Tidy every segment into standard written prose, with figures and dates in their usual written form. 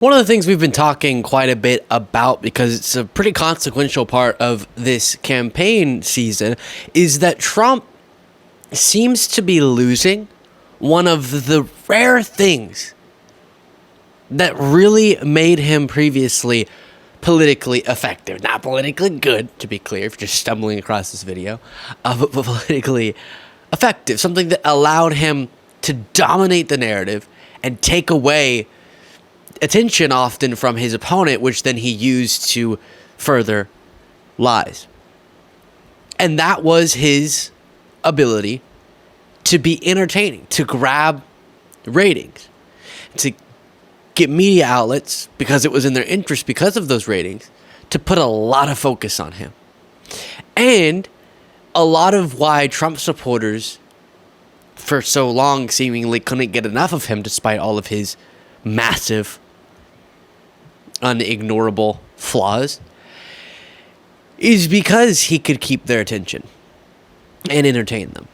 One of the things we've been talking quite a bit about, because it's a pretty consequential part of this campaign season, is that Trump seems to be losing one of the rare things that really made him previously politically effective. Not politically good, to be clear, if you're just stumbling across this video, but politically effective. Something that allowed him to dominate the narrative and take away attention often from his opponent, which then he used to further lies. And that was his ability to be entertaining, to grab ratings, to get media outlets, because it was in their interest because of those ratings, to put a lot of focus on him. And a lot of why Trump supporters for so long seemingly couldn't get enough of him, despite all of his massive, unignorable flaws, is because he could keep their attention and entertain them.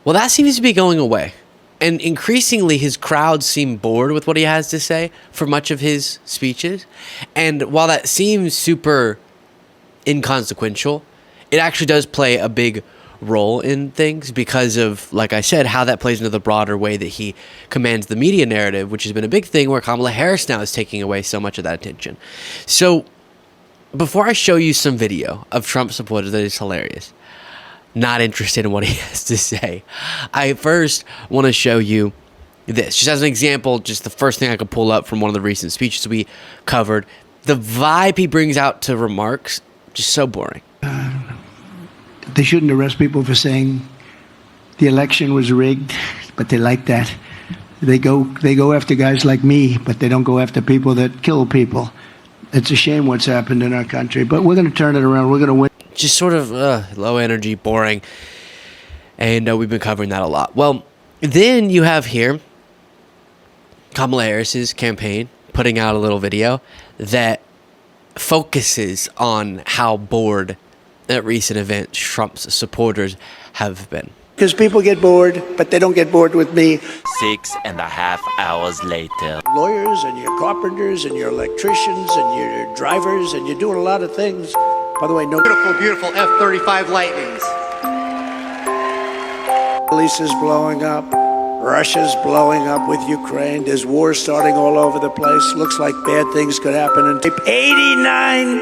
Well, that seems to be going away. And increasingly, his crowds seem bored with what he has to say for much of his speeches. And while that seems super inconsequential, it actually does play a big role in things because of, like I said, how that plays into the broader way that he commands the media narrative, which has been a big thing where Kamala Harris now is taking away so much of that attention. So before I show you some video of Trump supporters that is hilarious, not interested in what he has to say, I first want to show you this. Just as an example, just the first thing I could pull up from one of the recent speeches we covered. The vibe he brings out to remarks, just so boring. They shouldn't arrest people for saying the election was rigged, but they like that. They go after guys like me, but they don't go after people that kill people. It's a shame what's happened in our country, but we're going to turn it around. We're going to win. Just sort of low energy, boring, and we've been covering that a lot. Well, then you have here Kamala Harris's campaign putting out a little video that focuses on how bored at recent events Trump's supporters have been. Because people get bored, but they don't get bored with me. 6.5 hours later. Lawyers and your carpenters and your electricians and your drivers, and you're doing a lot of things. By the way, no Beautiful F-35 Lightnings. police is blowing up. Russia's blowing up with Ukraine. There's wars starting all over the place. Looks like bad things could happen in 89.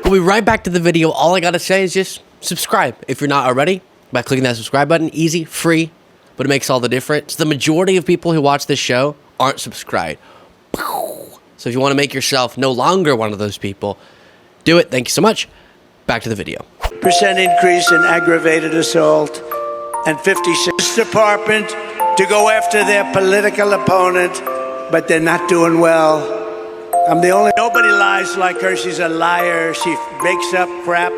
We'll be right back to the video. All I gotta say is just subscribe if you're not already by clicking that subscribe button. Easy, free, but it makes all the difference. The majority of people who watch this show aren't subscribed. So if you want to make yourself no longer one of those people, do it. Thank you so much. Back to the video. Percent increase in aggravated assault, and 56 department to go after their political opponent, but they're not doing well. I'm the only, nobody lies like her. She's a liar. She makes up crap.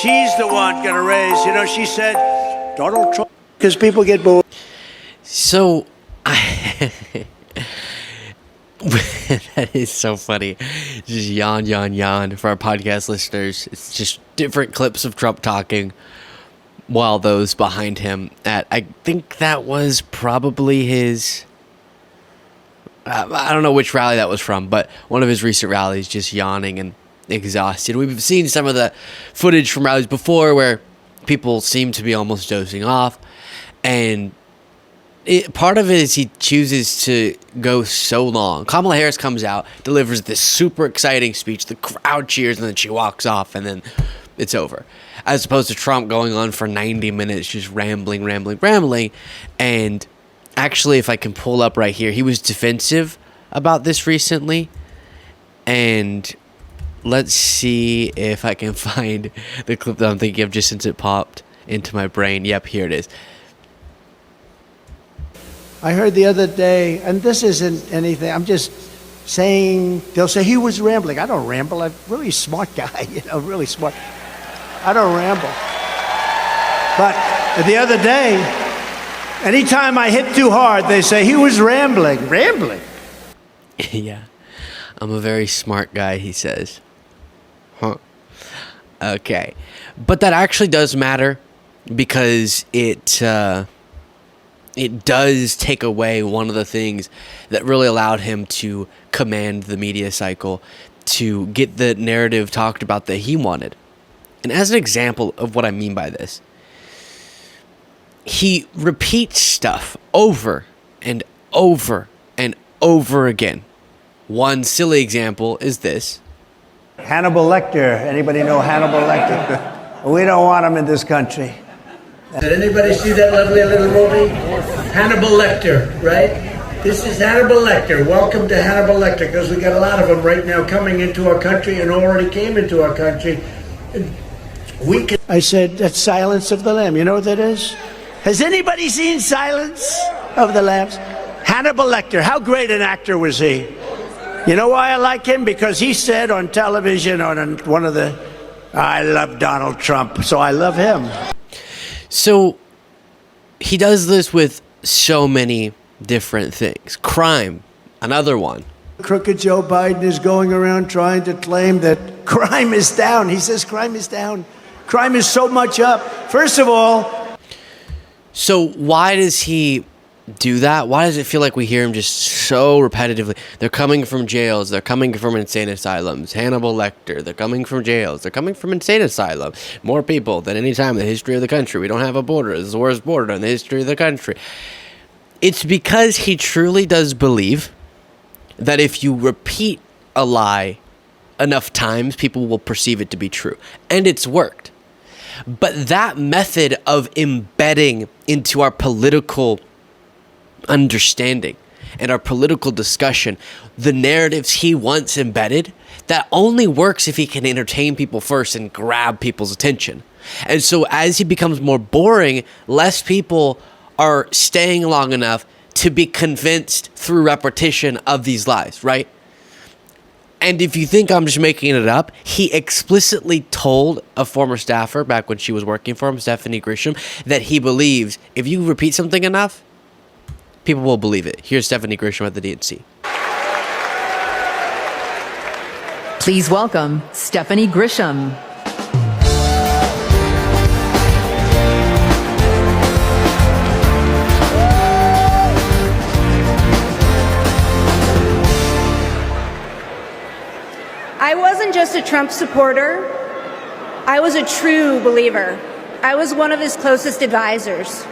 She's the one gonna raise, she said, Donald Trump, because people get bored. So, that is so funny. Just yawn for our podcast listeners. It's just different clips of Trump talking while those behind him I think that was probably his, I don't know which rally that was from, but one of his recent rallies, just yawning and exhausted. We've seen some of the footage from rallies before where people seem to be almost dozing off, and part of it is he chooses to go so long. Kamala Harris comes out, delivers this super exciting speech, the crowd cheers, and then she walks off, and then it's over. As opposed to Trump going on for 90 minutes, just rambling. And actually, if I can pull up right here, he was defensive about this recently. And let's see if I can find the clip that I'm thinking of, just since it popped into my brain. Yep, here it is. I heard the other day, and this isn't anything, I'm just saying, they'll say he was rambling. I don't ramble. I'm a really smart guy, really smart. I don't ramble. But the other day, anytime I hit too hard, they say he was rambling. Rambling? Yeah. I'm a very smart guy, he says. Huh. Okay. But that actually does matter because it it does take away one of the things that really allowed him to command the media cycle, to get the narrative talked about that he wanted. And as an example of what I mean by this, he repeats stuff over and over and over again. One silly example is this. Hannibal Lecter. Anybody know Hannibal Lecter? We don't want him in this country. Did anybody see that lovely little movie? Hannibal Lecter, right? This is Hannibal Lecter. Welcome to Hannibal Lecter, because we got a lot of them right now coming into our country and already came into our country. I said, that's Silence of the Lamb. You know what that is? Has anybody seen Silence of the Lambs? Hannibal Lecter, how great an actor was he? You know why I like him? Because he said on television, on one of the, I love Donald Trump, so I love him. So he does this with so many different things. Crime, another one. Crooked Joe Biden is going around trying to claim that crime is down. He says crime is down. Crime is so much up. First of all. So why does he do that? Why does it feel like we hear him just so repetitively? They're coming from jails. They're coming from insane asylums. Hannibal Lecter. They're coming from jails. They're coming from insane asylums. More people than any time in the history of the country. We don't have a border. This is the worst border in the history of the country. It's because he truly does believe that if you repeat a lie enough times, people will perceive it to be true. And it's worked. But that method of embedding into our political understanding and our political discussion the narratives he wants embedded, that only works if he can entertain people first and grab people's attention. And so as he becomes more boring, less people are staying long enough to be convinced through repetition of these lies, right? And if you think I'm just making it up, he explicitly told a former staffer back when she was working for him, Stephanie Grisham, that he believes if you repeat something enough, people will believe it. Here's Stephanie Grisham at the DNC. Please welcome Stephanie Grisham. I wasn't just a Trump supporter. I was a true believer. I was one of his closest advisors.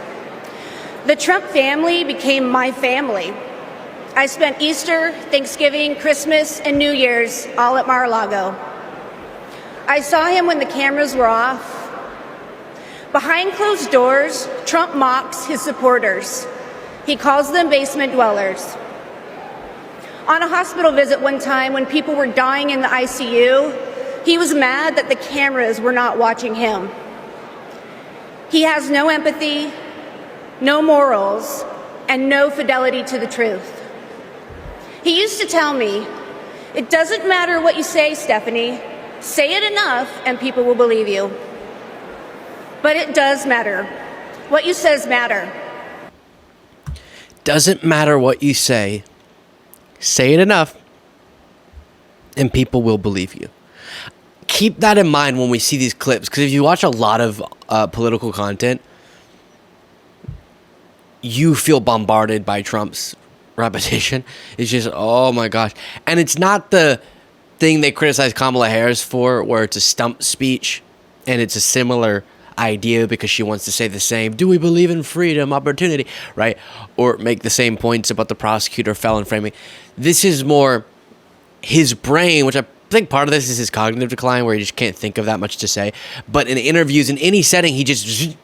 The Trump family became my family. I spent Easter, Thanksgiving, Christmas, and New Year's all at Mar-a-Lago. I saw him when the cameras were off. Behind closed doors, Trump mocks his supporters. He calls them basement dwellers. On a hospital visit one time when people were dying in the ICU, he was mad that the cameras were not watching him. He has no empathy, no morals, and no fidelity to the truth. He used to tell me, it doesn't matter what you say, Stephanie. Say it enough and people will believe you. But it does matter. What you says matter. Doesn't matter what you say. Say it enough and people will believe you. Keep that in mind when we see these clips, because if you watch a lot of political content, you feel bombarded by Trump's repetition. It's just, oh my gosh. And it's not the thing they criticize Kamala Harris for, where it's a stump speech and it's a similar idea because she wants to say the same, do we believe in freedom, opportunity, right? Or make the same points about the prosecutor felon framing. This is more his brain, which I think part of this is his cognitive decline, where he just can't think of that much to say. But in interviews, in any setting, he just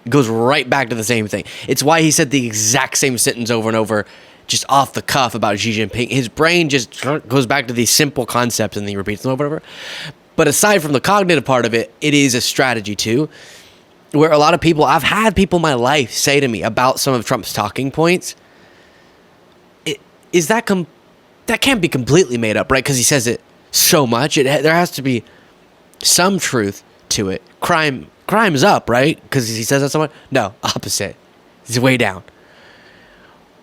goes right back to the same thing. It's why he said the exact same sentence over and over, just off the cuff about Xi Jinping. His brain just goes back to these simple concepts and then he repeats them over and over. But aside from the cognitive part of it, it is a strategy too, where a lot of people, I've had people in my life say to me about some of Trump's talking points, that can't be completely made up, right? Because he says it so much. There has to be some truth to it. Crime's up, right? Because he says that so much. No, opposite. He's way down.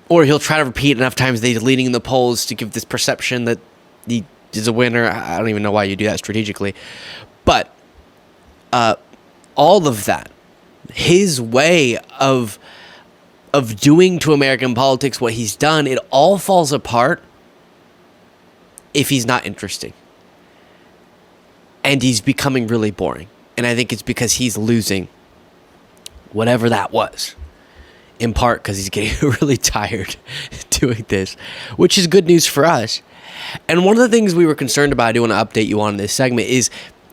Or he'll try to repeat enough times that he's leading in the polls to give this perception that he is a winner. I don't even know why you do that strategically. But all of that, his way of of doing to American politics what he's done, it all falls apart if he's not interesting. And he's becoming really boring. And I think it's because he's losing whatever that was. In part because he's getting really tired doing this, which is good news for us. And one of the things we were concerned about, I do want to update you on in this segment, is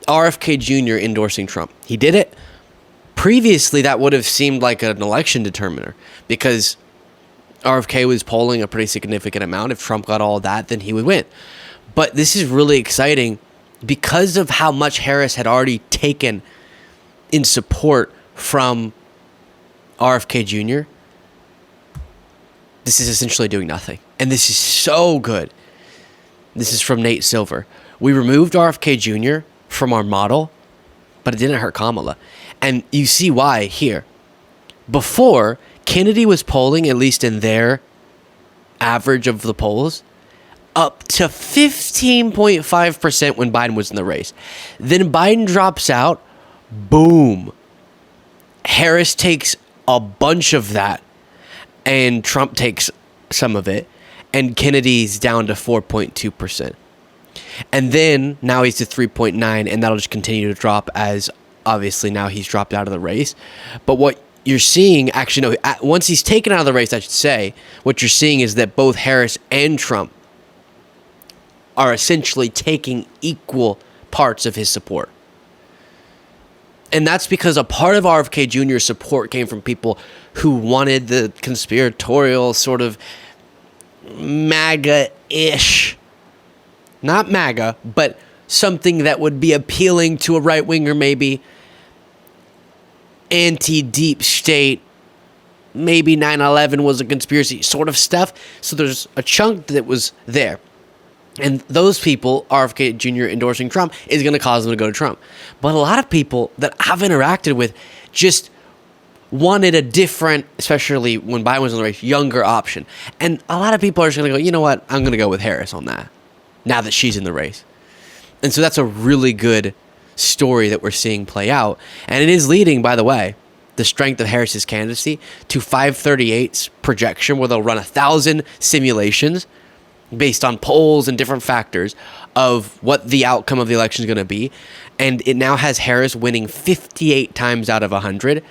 RFK Jr. endorsing Trump. He did it. Previously, that would have seemed like an election determiner because RFK was polling a pretty significant amount. If Trump got all of that, then he would win. But this is really exciting because of how much Harris had already taken in support from RFK Jr. This is essentially doing nothing. And this is so good. This is from Nate Silver. We removed RFK Jr. from our model, but it didn't hurt Kamala. And you see why here. Before, Kennedy was polling, at least in their average of the polls, up to 15.5% when Biden was in the race. Then Biden drops out. Boom. Harris takes a bunch of that, and Trump takes some of it, and Kennedy's down to 4.2%. And then now he's to 3.9, and that'll just continue to drop as obviously now he's dropped out of the race. But what you're seeing, actually, no, once he's taken out of the race, I should say, what you're seeing is that both Harris and Trump are essentially taking equal parts of his support. And that's because a part of RFK Jr.'s support came from people who wanted the conspiratorial sort of MAGA-ish, not MAGA, but something that would be appealing to a right-winger, maybe anti-deep state, maybe 9/11 was a conspiracy sort of stuff. So there's a chunk that was there. And those people, RFK Jr. endorsing Trump, is going to cause them to go to Trump. But a lot of people that I've interacted with just wanted a different, especially when Biden was in the race, younger option. And a lot of people are just going to go, you know what, I'm going to go with Harris on that, now that she's in the race. And so that's a really good story that we're seeing play out. And it is leading, by the way, the strength of Harris's candidacy to 538's projection, where they'll run 1,000 simulations based on polls and different factors of what the outcome of the election is going to be. And it now has Harris winning 58 times out of 100.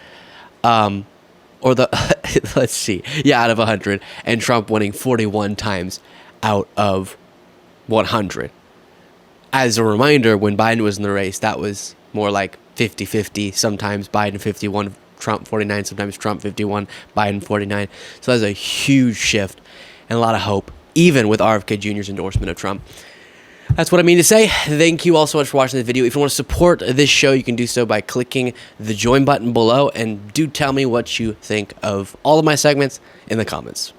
Let's see. Yeah, out of 100. And Trump winning 41 times out of 100. As a reminder, when Biden was in the race, that was more like 50-50. Sometimes Biden 51, Trump 49. Sometimes Trump 51, Biden 49. So that's a huge shift and a lot of hope, even with RFK Jr.'s endorsement of Trump. That's what I mean to say. Thank you all so much for watching this video. If you want to support this show, you can do so by clicking the join button below. And do tell me what you think of all of my segments in the comments.